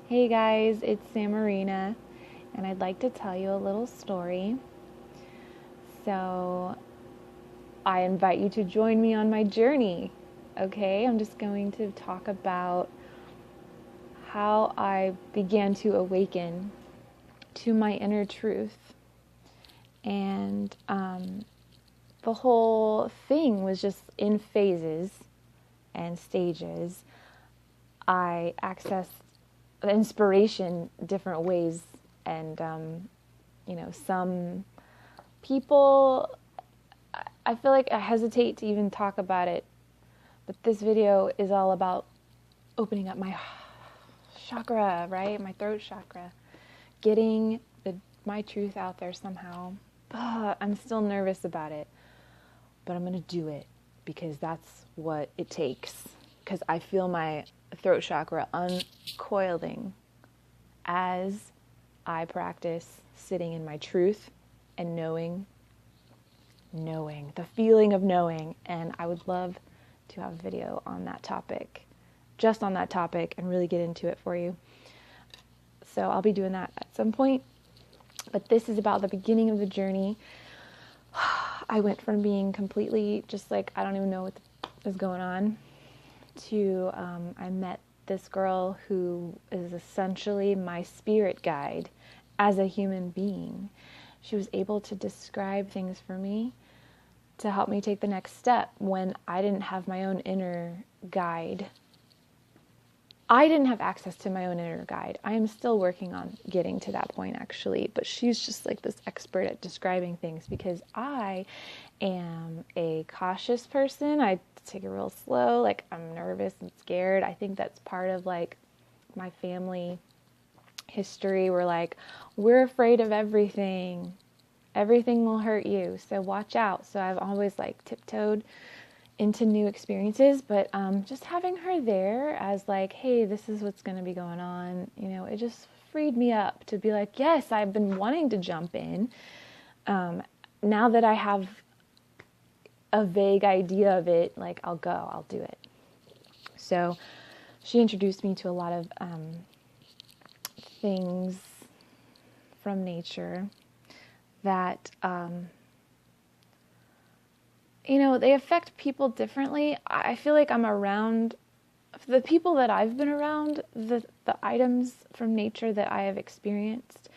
Hey guys, it's Samarina, and I'd like to tell you a little story. So, I invite you to join me on my journey. Okay, I'm just going to talk about how I began to awaken to my inner truth. And the whole thing was just in phases and stages. I accessed the inspiration different ways, and some people, I feel like I hesitate to even talk about it, but this video is all about opening up my chakra, right? My throat chakra, getting my truth out there somehow. I'm still nervous about it, but I'm going to do it because that's what it takes. Because I feel my throat chakra uncoiling as I practice sitting in my truth and knowing, the feeling of knowing. And I would love to have a video on that topic, just on that topic, and really get into it for you. So I'll be doing that at some point. But this is about the beginning of the journey. I went from being completely just like, I don't even know what is going on, to I met this girl who is essentially my spirit guide as a human being. She was able to describe things for me to help me take the next step when I didn't have my own inner guide. I didn't have access to my own inner guide. I am still working on getting to that point, actually, but she's just like this expert at describing things because I am a cautious person. I take it real slow. Like, I'm nervous and scared. I think that's part of like my family history. We're afraid of everything. Everything will hurt you, so watch out. So I've always like tiptoed into new experiences, but just having her there as like, hey, this is what's going to be going on, it just freed me up to be like, yes, I've been wanting to jump in. Now that I have a vague idea of it, like, I'll do it. So she introduced me to a lot of things from nature that they affect people differently. I feel like I'm around the people that I've been around, the items from nature that I have experienced,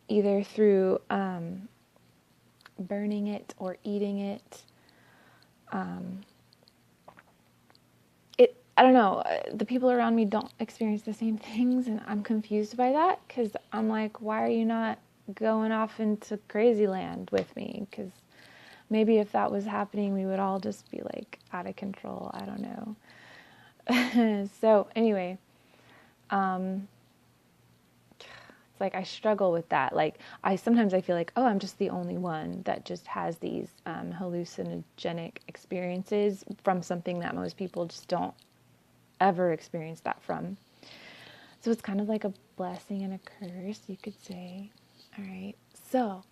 either through burning it or eating it. I don't know, the people around me don't experience the same things, and I'm confused by that because I'm like, why are you not going off into crazy land with me? Because maybe if that was happening, we would all just be like out of control. I don't know. So anyway, it's like I struggle with that. Like, sometimes I feel like, oh, I'm just the only one that just has these hallucinogenic experiences from something that most people just don't ever experience that from. So it's kind of like a blessing and a curse, you could say. All right. So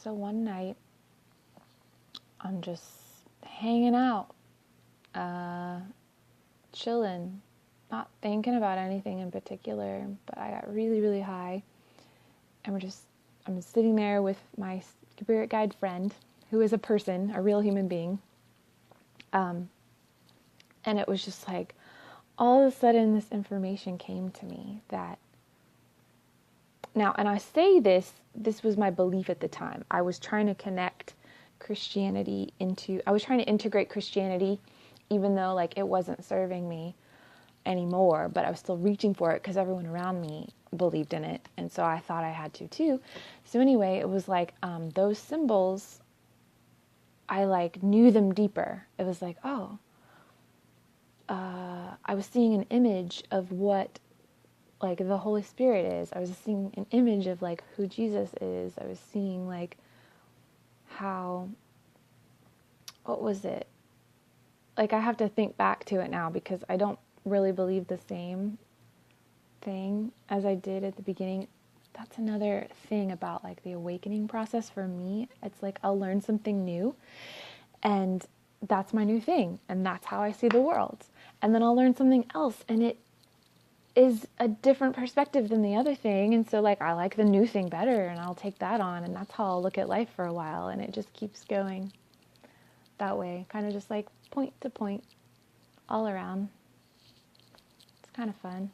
one night, I'm just hanging out, chilling, not thinking about anything in particular, but I got really, really high. And I'm sitting there with my spirit guide friend, who is a person, a real human being. And it was just like, all of a sudden this information came to me that, now, and I say this was my belief at the time. I was trying to connect Christianity I was trying to integrate Christianity, even though like it wasn't serving me anymore, but I was still reaching for it because everyone around me believed in it. And so I thought I had to too. So anyway, it was like, those symbols, I like knew them deeper. It was like, oh, I was seeing an image of what like the Holy Spirit is. I was seeing an image of like who Jesus is. I was seeing like how, what was it? Like, I have to think back to it now because I don't really believe the same thing as I did at the beginning. That's another thing about like the awakening process for me. It's like I'll learn something new and that's my new thing, and that's how I see the world. and then I'll learn something else, and it is a different perspective than the other thing. And so like I like the new thing better, and I'll take that on, and that's how I'll look at life for a while. And it just keeps going that way, kind of just like point to point all around. It's kind of fun.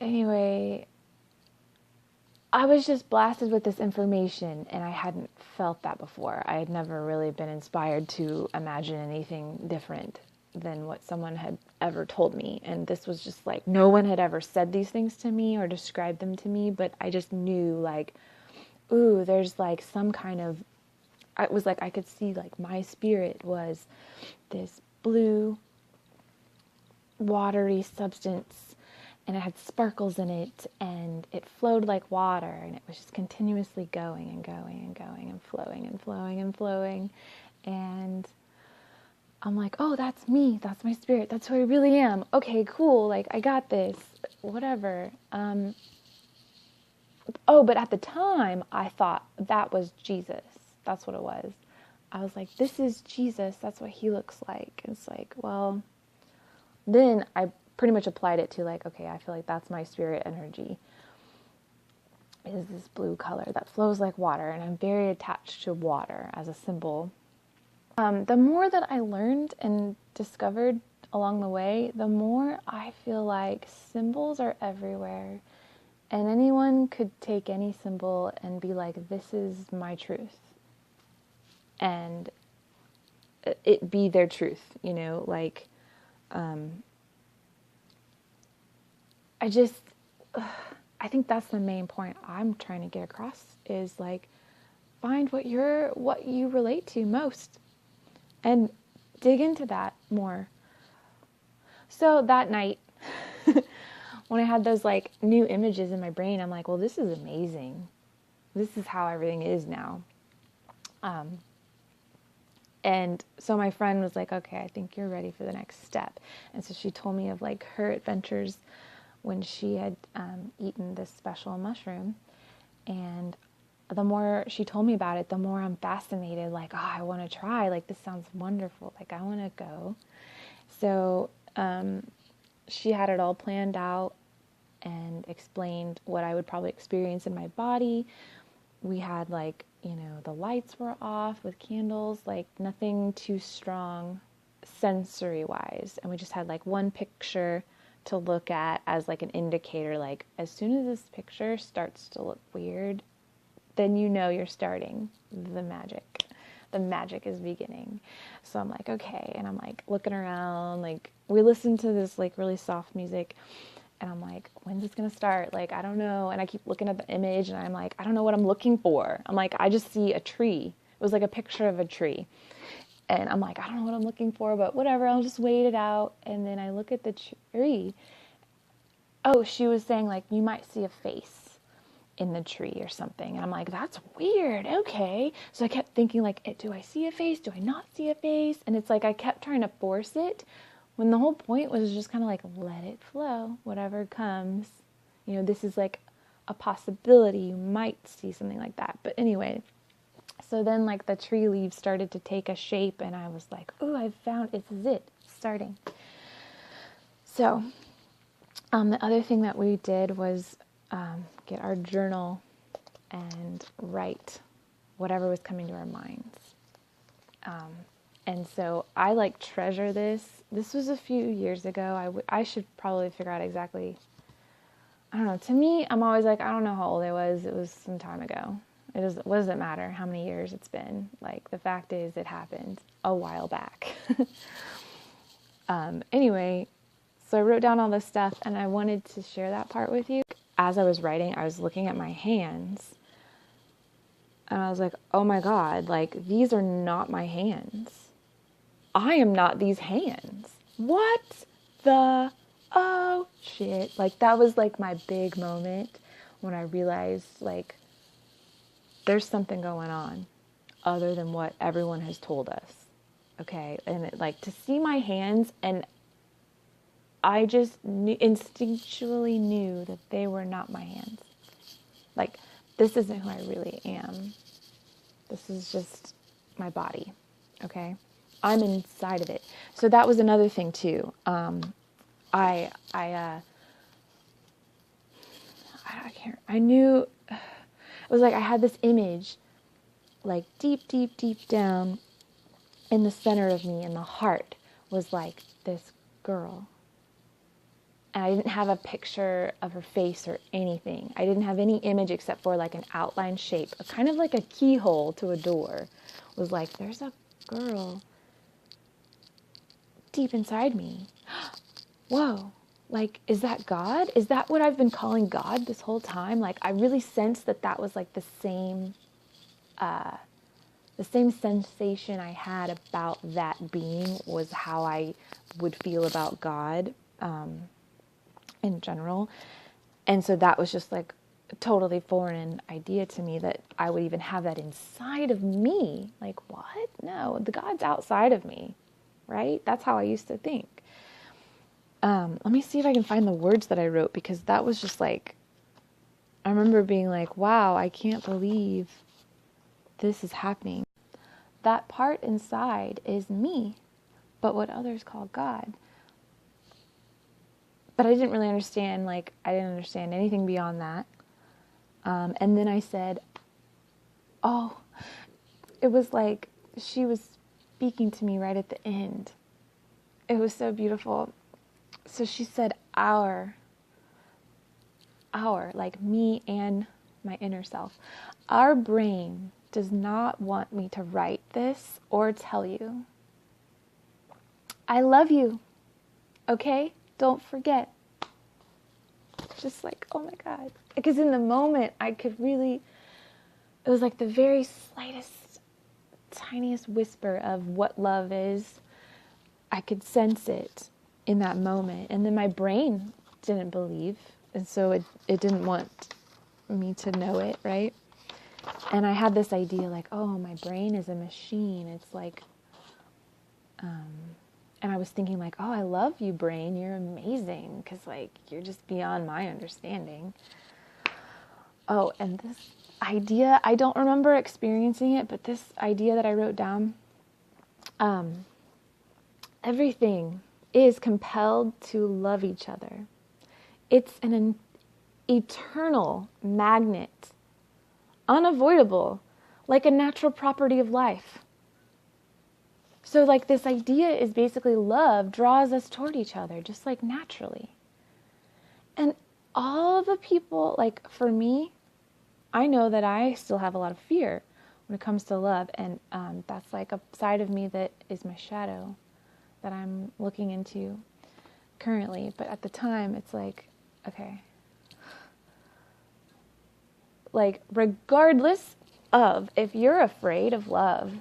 Anyway, I was just blasted with this information, and I hadn't felt that before. I had never really been inspired to imagine anything different than what someone had ever told me. And this was just like, no one had ever said these things to me or described them to me, but I just knew like, ooh, there's like some kind of, it was like I could see like my spirit was this blue, watery substance, and it had sparkles in it, and it flowed like water, and it was just continuously going and going and going and flowing and flowing and flowing. And I'm like, oh, that's me. That's my spirit. That's who I really am. Okay, cool. Like, I got this. Whatever. But at the time, I thought that was Jesus. That's what it was. I was like, this is Jesus. That's what he looks like. It's like, well, then I pretty much applied it to like, okay, I feel like that's my spirit energy, is this blue color that flows like water, and I'm very attached to water as a symbol. The more that I learned and discovered along the way, the more I feel like symbols are everywhere, and anyone could take any symbol and be like, this is my truth, and it be their truth, you know, like, I think that's the main point I'm trying to get across, is like, find what you relate to most and dig into that more. So that night, when I had those like new images in my brain, I'm like, well, this is amazing. This is how everything is now. And so my friend was like, okay, I think you're ready for the next step. And so she told me of like her adventures when she had eaten this special mushroom. And the more she told me about it, the more I'm fascinated. Like, oh, I want to try. Like, this sounds wonderful. Like, I want to go. So she had it all planned out and explained what I would probably experience in my body. We had like, you know, the lights were off with candles, like nothing too strong sensory wise. And we just had like one picture to look at as like an indicator, like as soon as this picture starts to look weird, then you know you're starting the magic. The magic is beginning. So I'm like, okay. And I'm like looking around, like we listened to this like really soft music, and I'm like, when's this going to start? Like, I don't know. And I keep looking at the image, and I'm like, I don't know what I'm looking for. I'm like, I just see a tree. It was like a picture of a tree. And I'm like, I don't know what I'm looking for, but whatever, I'll just wait it out. And then I look at the tree. Oh, she was saying like, you might see a face in the tree or something. And I'm like, that's weird. Okay. So I kept thinking like, do I see a face? Do I not see a face? And it's like, I kept trying to force it, when the whole point was just kind of like, let it flow, whatever comes. You know, this is like a possibility. You might see something like that. But anyway, so then like the tree leaves started to take a shape, and I was like, ooh, I found it's starting. So the other thing that we did was get our journal and write whatever was coming to our minds. And so I like treasure this. This was a few years ago. I should probably figure out exactly. I don't know. To me, I'm always like, I don't know how old I was. It was some time ago. What does it matter how many years it's been? Like, the fact is it happened a while back. Anyway, so I wrote down all this stuff, and I wanted to share that part with you. As I was writing, I was looking at my hands, and I was like, oh my God, like, these are not my hands. I am not these hands. What the, oh shit. Like, that was like my big moment when I realized like there's something going on other than what everyone has told us. Okay. And like to see my hands, and I just instinctually knew that they were not my hands. Like, this isn't who I really am. This is just my body. Okay. I'm inside of it. So that was another thing too. I knew, it was like I had this image, like deep, deep, deep down in the center of me, in the heart, was like this girl. And I didn't have a picture of her face or anything. I didn't have any image except for like an outline shape, kind of like a keyhole to a door. It was like, there's a girl deep inside me. Whoa. Like, is that God? Is that what I've been calling God this whole time? Like, I really sensed that was like the same sensation I had about that being was how I would feel about God in general. And so that was just like a totally foreign idea to me, that I would even have that inside of me. Like, what? No, the God's outside of me, right? That's how I used to think. Let me see if I can find the words that I wrote, because that was just like, I remember being like, wow, I can't believe this is happening. That part inside is me, but what others call God. But I didn't really understand, I didn't understand anything beyond that. And then I said, oh, it was like she was speaking to me right at the end. It was so beautiful. So she said, our, like me and my inner self, our brain does not want me to write this or tell you. I love you, okay? Don't forget. Just like, oh my God. Because in the moment, I could really, it was like the very slightest, tiniest whisper of what love is. I could sense it in that moment. And then my brain didn't believe. And so it didn't want me to know it, right? And I had this idea like, oh, my brain is a machine. It's like, and I was thinking like, oh, I love you, brain. You're amazing. Because like, you're just beyond my understanding. Oh, and this idea, I don't remember experiencing it, but this idea that I wrote down, everything is compelled to love each other. It's an eternal magnet, unavoidable, like a natural property of life. So like this idea is basically love draws us toward each other, just like naturally. And all the people, like for me, I know that I still have a lot of fear when it comes to love. And that's like a side of me that is my shadow that I'm looking into currently. But at the time, it's like, okay. Like, regardless of if you're afraid of love,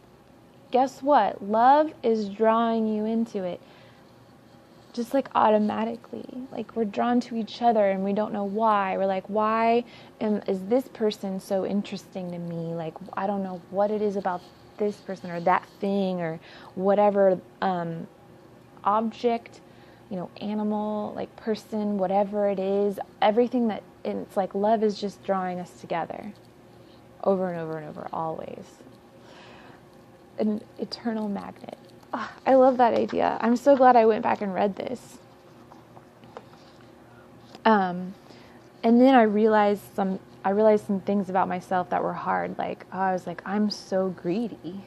guess what? Love is drawing you into it. Just like automatically. Like, we're drawn to each other and we don't know why. We're like, why is this person so interesting to me? Like, I don't know what it is about this person or that thing or whatever object, animal, like person, whatever it is, everything that, it's like love is just drawing us together over and over and over, always. An eternal magnet. Oh, I love that idea. I'm so glad I went back and read this. And then I realized some things about myself that were hard. Like, I was like, I'm so greedy.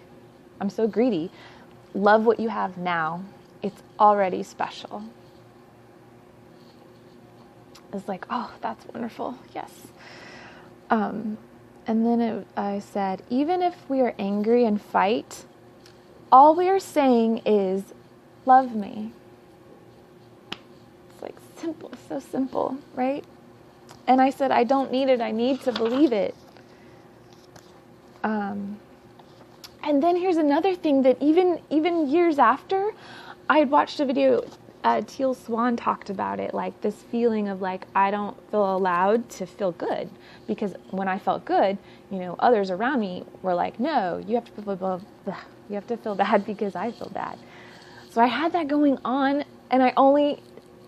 Love what you have now. It's already special. It's like, oh, that's wonderful. Yes. And then I said, even if we are angry and fight, all we are saying is, love me. It's like simple, so simple, right? And I said, I don't need it. I need to believe it. And then here's another thing that even years after, I had watched a video, Teal Swan talked about it, like this feeling of like, I don't feel allowed to feel good. Because when I felt good, others around me were like, no, you have to feel bad because I feel bad. So I had that going on, and oh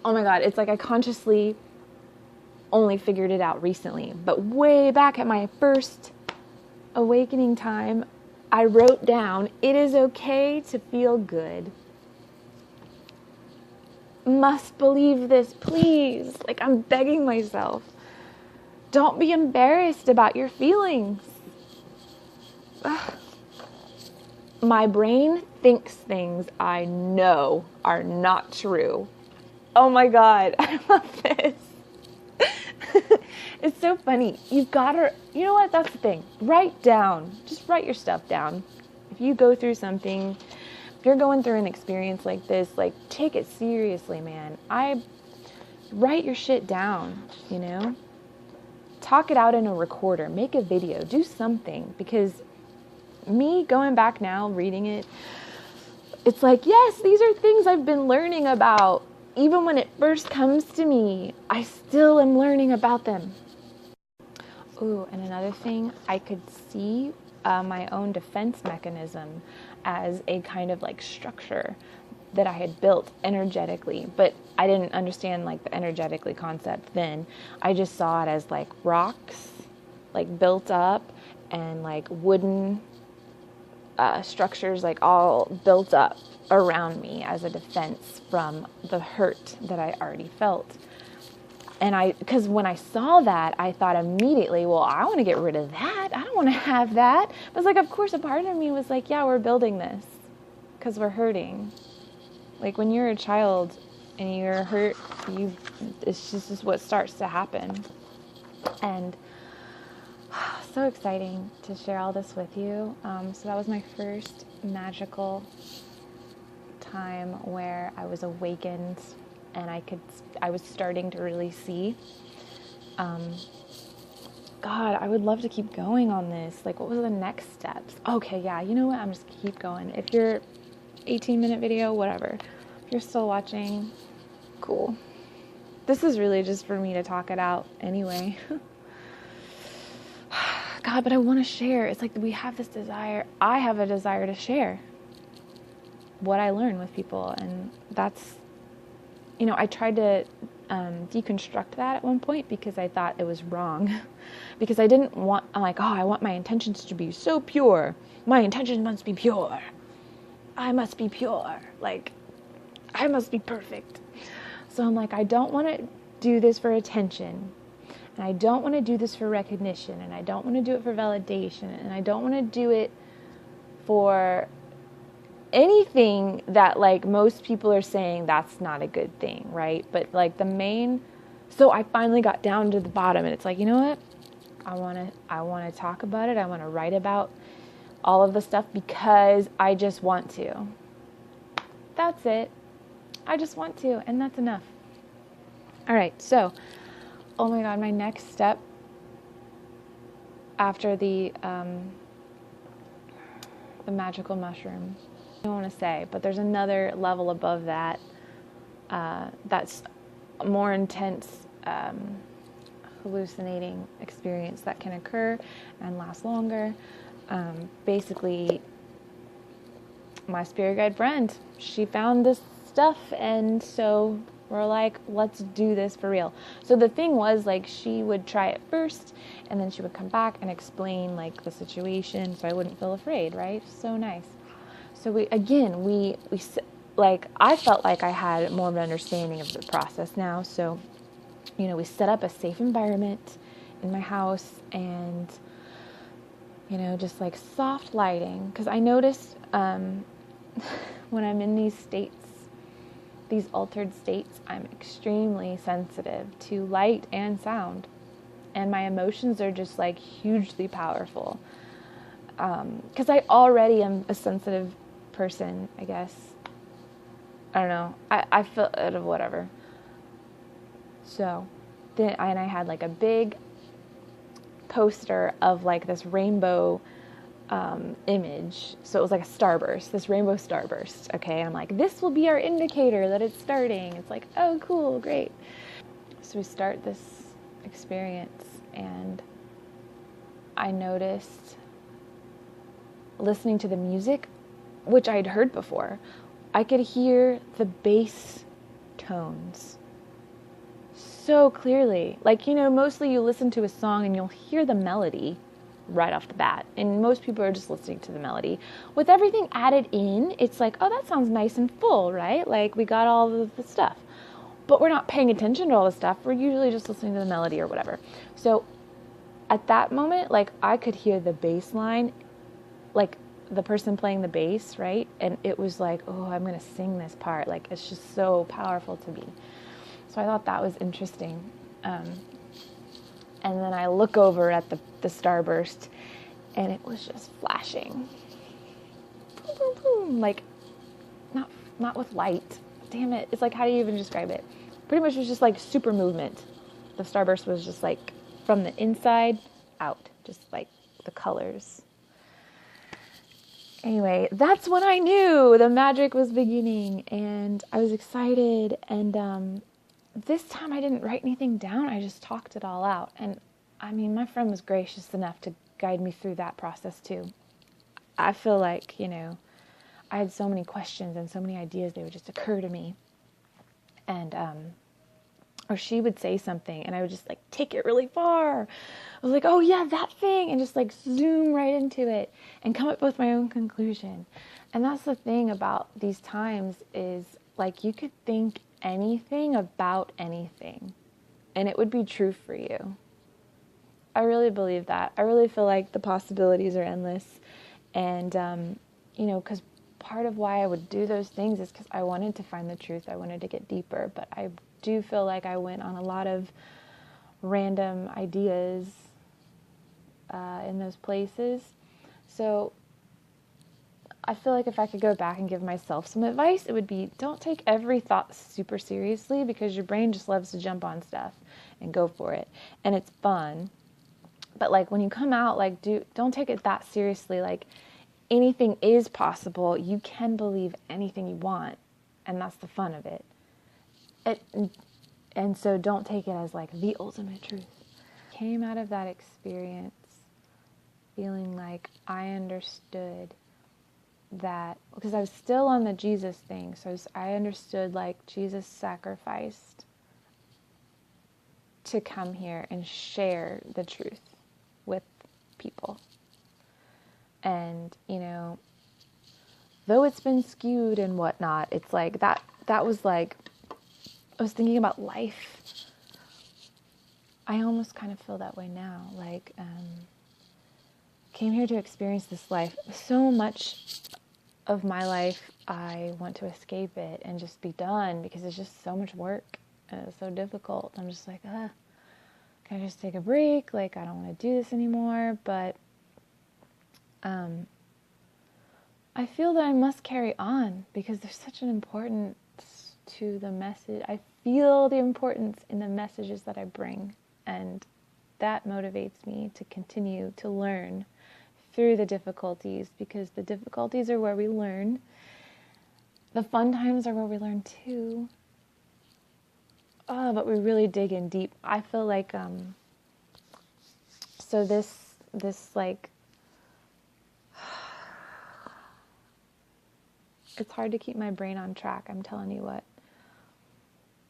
my God, it's like I consciously only figured it out recently. But way back at my first awakening time, I wrote down, it is okay to feel good. Must believe this, please. Like, I'm begging myself. Don't be embarrassed about your feelings. Ugh. My brain thinks things I know are not true. Oh my God, I love this. It's so funny. You've got to, you know what, that's the thing. Write down, just write your stuff down. If you go through something, if you're going through an experience like this, like, take it seriously, man. Write your shit down, you know? Talk it out in a recorder, make a video, do something, because me going back now, reading it, it's like, yes, these are things I've been learning about. Even when it first comes to me, I still am learning about them. Ooh, and another thing, I could see my own defense mechanism as a kind of like structure that I had built energetically, but I didn't understand like the energetically concept then. I just saw it as like rocks, like built up, and like wooden structures like all built up around me as a defense from the hurt that I already felt. And because when I saw that, I thought immediately, well, I want to get rid of that. I don't want to have that. I was like, of course, a part of me was like, yeah, we're building this because we're hurting. Like when you're a child and you're hurt, it's just what starts to happen. And so exciting to share all this with you. So that was my first magical time where I was awakened and I was starting to really see. God, I would love to keep going on this. Like, what was the next steps? Okay, yeah, you know what? I'm just keep going. If you're 18-minute video, whatever. If you're still watching, cool. This is really just for me to talk it out anyway. God, but I want to share. It's like we have this desire. I have a desire to share what I learn with people. And that's, I tried to deconstruct that at one point because I thought it was wrong. Because I'm like, I want my intentions to be so pure. My intentions must be pure. I must be pure. Like, I must be perfect. So I'm like, I don't want to do this for attention. And I don't want to do this for recognition, and I don't want to do it for validation, and I don't want to do it for anything that, like, most people are saying that's not a good thing, right? But, like, so I finally got down to the bottom, and it's like, you know what? I want to talk about it. I want to write about all of the stuff because I just want to. That's it. I just want to, and that's enough. All right, so... oh my God, my next step after the magical mushroom, I don't want to say, but there's another level above that that's a more intense hallucinating experience that can occur and last longer. Basically, my spirit guide friend, she found this stuff, and so we're like, let's do this for real. So the thing was, like, she would try it first, and then she would come back and explain, like, the situation, so I wouldn't feel afraid, right? So nice. So we I felt like I had more of an understanding of the process now. So, we set up a safe environment in my house, and, just like soft lighting. Because I noticed when I'm in these states, these altered states, I'm extremely sensitive to light and sound, and my emotions are just like hugely powerful. Because I already am a sensitive person, I guess. I don't know. I feel out of whatever. So then, I had like a big poster of like this rainbow image. So it was like a starburst, this rainbow starburst. Okay, and I'm like, this will be our indicator that it's starting. It's like, oh, cool, great. So we start this experience, and I noticed listening to the music, which I'd heard before, I could hear the bass tones so clearly. Like, mostly you listen to a song and you'll hear the melody, right off the bat. And most people are just listening to the melody. With everything added in, it's like, oh, that sounds nice and full, right? Like we got all of the stuff. But we're not paying attention to all the stuff. We're usually just listening to the melody or whatever. So at that moment, like I could hear the bass line, like the person playing the bass, right? And it was like, oh, I'm going to sing this part. Like it's just so powerful to me. So I thought that was interesting. And then I look over at the starburst, and it was just flashing. Boom, boom, boom. Like, not with light. Damn it. It's like, how do you even describe it? Pretty much it was just like super movement. The starburst was just like from the inside out, just like the colors. Anyway, that's when I knew the magic was beginning, and I was excited. And this time I didn't write anything down. I just talked it all out. And I mean, my friend was gracious enough to guide me through that process too. I feel like, you know, I had so many questions and so many ideas, they would just occur to me. And, or she would say something and I would just like take it really far. I was like, oh yeah, that thing. And just like zoom right into it and come up with my own conclusion. And that's the thing about these times is like, you could think anything about anything and it would be true for you. I really believe that. I really feel like the possibilities are endless. And, you know, because part of why I would do those things is because I wanted to find the truth. I wanted to get deeper. But I do feel like I went on a lot of random ideas in those places. So I feel like if I could go back and give myself some advice, it would be don't take every thought super seriously because your brain just loves to jump on stuff and go for it. And it's fun. But like when you come out, like don't take it that seriously. Like anything is possible. You can believe anything you want, and that's the fun of it. And so don't take it as like the ultimate truth. Came out of that experience feeling like I understood that because I was still on the Jesus thing. So I understood like Jesus sacrificed to come here and share the truth with people. And, you know, though it's been skewed and whatnot, it's like that was like, I was thinking about life. I almost kind of feel that way now. Like, came here to experience this life. So much of my life, I want to escape it and just be done because it's just so much work and it's so difficult. I'm just like, can I just take a break? Like, I don't want to do this anymore. But I feel that I must carry on because there's such an importance to the message. I feel the importance in the messages that I bring, and that motivates me to continue to learn through the difficulties, because the difficulties are where we learn. The fun times are where we learn too. Oh, but we really dig in deep. I feel like so this like, it's hard to keep my brain on track, I'm telling you what.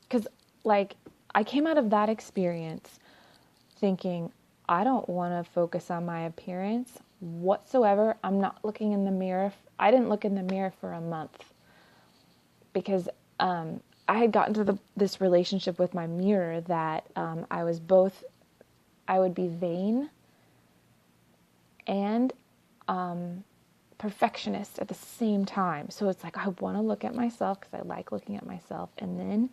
Because, like, I came out of that experience thinking, I don't want to focus on my appearance whatsoever. I'm not looking in the mirror. I didn't look in the mirror for a month because I had gotten to this relationship with my mirror that I would be vain and perfectionist at the same time. So it's like I want to look at myself because I like looking at myself, and then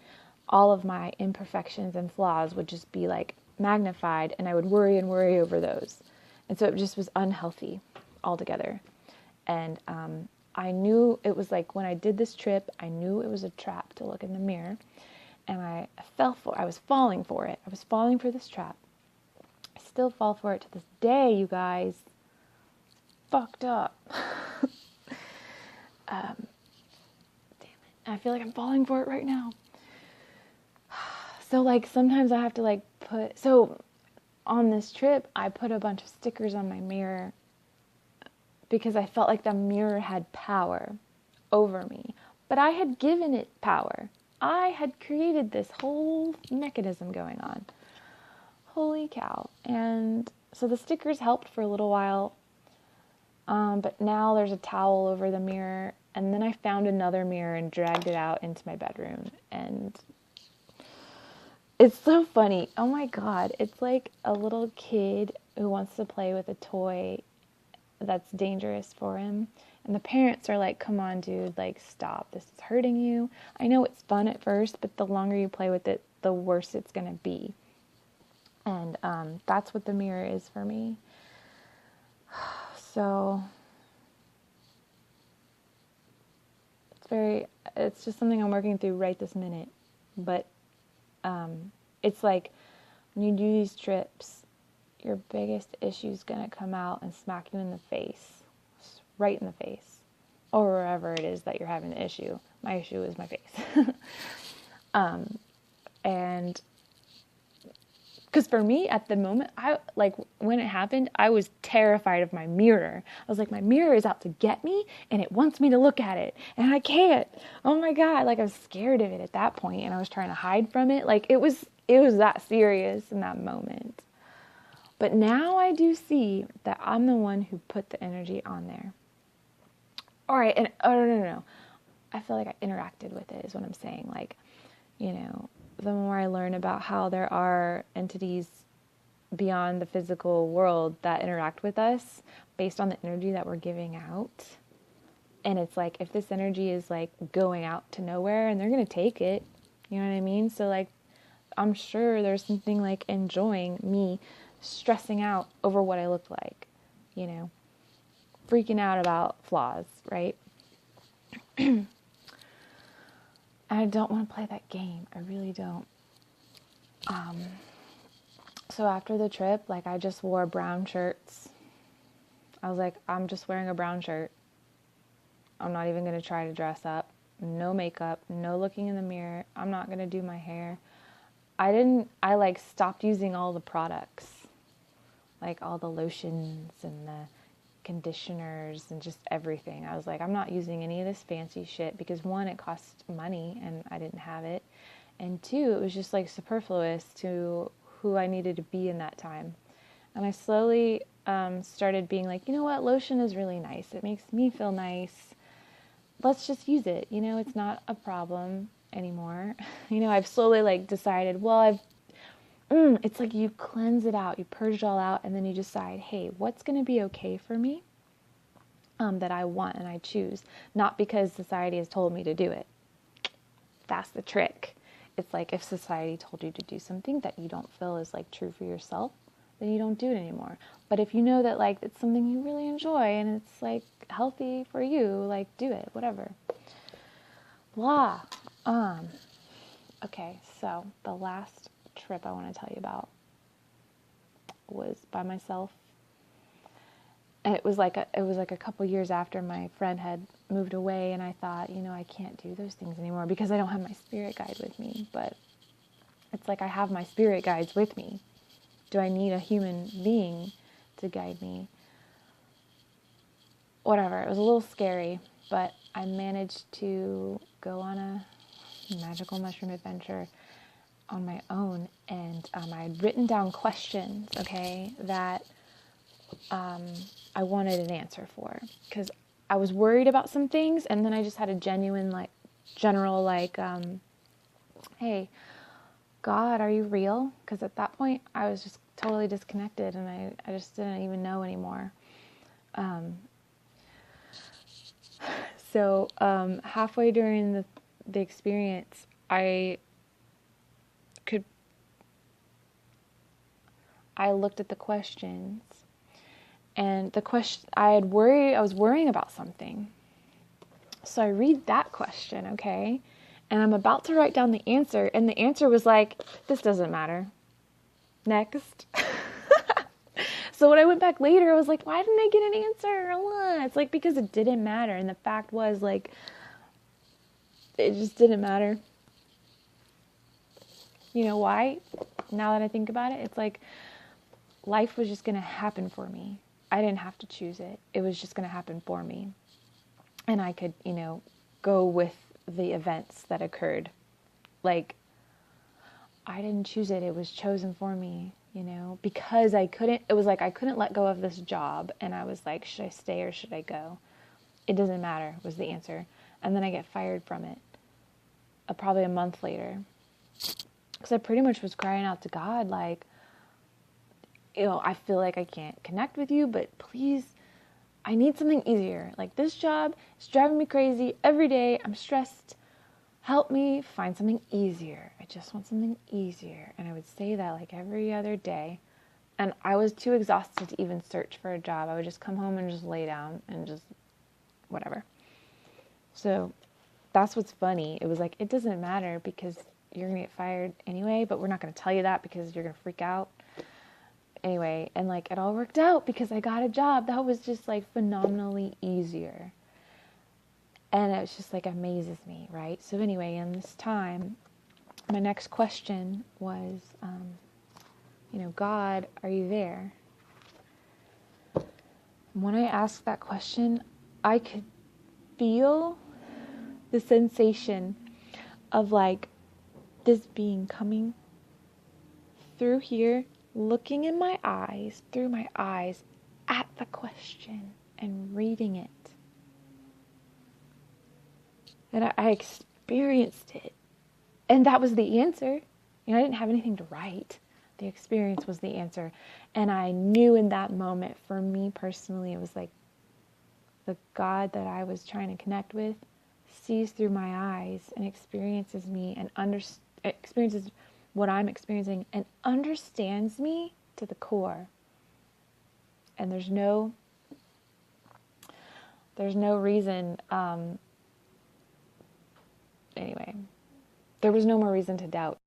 all of my imperfections and flaws would just be like magnified, and I would worry and worry over those. And so it just was unhealthy altogether. And I knew it was like when I did this trip, I knew it was a trap to look in the mirror, and I was falling for it. I was falling for this trap. I still fall for it to this day, you guys. Fucked up. Damn it. I feel like I'm falling for it right now. So like sometimes I have to like so on this trip I put a bunch of stickers on my mirror because I felt like the mirror had power over me. But I had given it power. I had created this whole mechanism going on. Holy cow. And So the stickers helped for a little while, but now there's a towel over the mirror. And then I found another mirror and dragged it out into my bedroom. And it's so funny. Oh my God. It's like a little kid who wants to play with a toy that's dangerous for him. And the parents are like, come on, dude, like, stop. This is hurting you. I know it's fun at first, but the longer you play with it, the worse it's going to be. And that's what the mirror is for me. So it's just something I'm working through right this minute. But it's like when you do these trips, your biggest issue is going to come out and smack you in the face, right in the face, or wherever it is that you're having the issue. My issue is my face. And because for me at the moment, when it happened, I was terrified of my mirror. I was like, my mirror is out to get me and it wants me to look at it and I can't. Oh my God. Like, I was scared of it at that point and I was trying to hide from it. Like, it was that serious in that moment. But now I do see that I'm the one who put the energy on there. All right. And no. I feel like I interacted with it is what I'm saying. Like, the more I learn about how there are entities beyond the physical world that interact with us based on the energy that we're giving out. And it's like, if this energy is like going out to nowhere and they're going to take it, you know what I mean? So like, I'm sure there's something like enjoying me stressing out over what I look like, freaking out about flaws, right? I don't want to play that game. I really don't. So after the trip, like, I just wore brown shirts. I was like, I'm just wearing a brown shirt. I'm not even going to try to dress up. No makeup, no looking in the mirror. I'm not going to do my hair. I stopped using all the products, like all the lotions and the conditioners and just everything. I was like, I'm not using any of this fancy shit because, one, it cost money and I didn't have it, and two, it was just like superfluous to who I needed to be in that time. And I slowly started being like, you know what, lotion is really nice. It makes me feel nice. Let's just use it. It's not a problem anymore. I've slowly like decided, well, it's like you cleanse it out, you purge it all out, and then you decide, hey, what's going to be okay for me that I want and I choose, not because society has told me to do it. That's the trick. It's like if society told you to do something that you don't feel is like true for yourself, then you don't do it anymore. But if you know that like it's something you really enjoy and it's like healthy for you, like do it, whatever. Blah. Okay, so the last trip I want to tell you about was by myself. And it was like a couple years after my friend had moved away, and I thought, I can't do those things anymore because I don't have my spirit guide with me. But it's like I have my spirit guides with me. Do I need a human being to guide me? Whatever. It was a little scary, but I managed to go on a magical mushroom adventure on my own, and I had written down questions, that I wanted an answer for, because I was worried about some things, and then I just had a genuine, general, hey, God, are you real? Because at that point, I was just totally disconnected, and I just didn't even know anymore. So halfway during the experience, I looked at the questions, and the question I was worrying about something. So I read that question, and I'm about to write down the answer, and the answer was like, this doesn't matter. Next. So when I went back later, I was like, why didn't I get an answer? It's like, because it didn't matter, and the fact was, like, it just didn't matter. You know why? Now that I think about it, it's like life was just going to happen for me. I didn't have to choose it. It was just going to happen for me. And I could, go with the events that occurred. Like, I didn't choose it. It was chosen for me. because it was like I couldn't let go of this job, and I was like, should I stay or should I go? It doesn't matter was the answer. And then I get fired from it probably a month later, because I pretty much was crying out to God, like, I feel like I can't connect with you, but please, I need something easier. Like, this job is driving me crazy every day. I'm stressed. Help me find something easier. I just want something easier. And I would say that like every other day. And I was too exhausted to even search for a job. I would just come home and just lay down and just whatever. So that's what's funny. It was like, it doesn't matter because you're going to get fired anyway, but we're not going to tell you that because you're going to freak out. Anyway, and like it all worked out because I got a job that was just like phenomenally easier. And it's just like amazes me, right? So anyway, in this time, my next question was, God, are you there? When I asked that question, I could feel the sensation of like this being coming through here, looking in my eyes, through my eyes, at the question and reading it. And I experienced it. And that was the answer. I didn't have anything to write. The experience was the answer. And I knew in that moment, for me personally, it was like the God that I was trying to connect with sees through my eyes and experiences me and experiences what I'm experiencing and understands me to the core. And there's no reason, anyway, there was no more reason to doubt.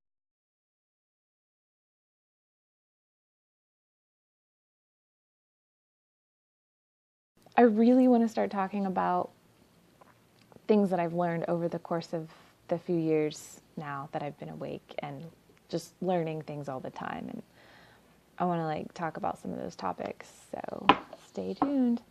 I really want to start talking about things that I've learned over the course of the few years now that I've been awake and just learning things all the time. And I want to talk about some of those topics. So stay tuned.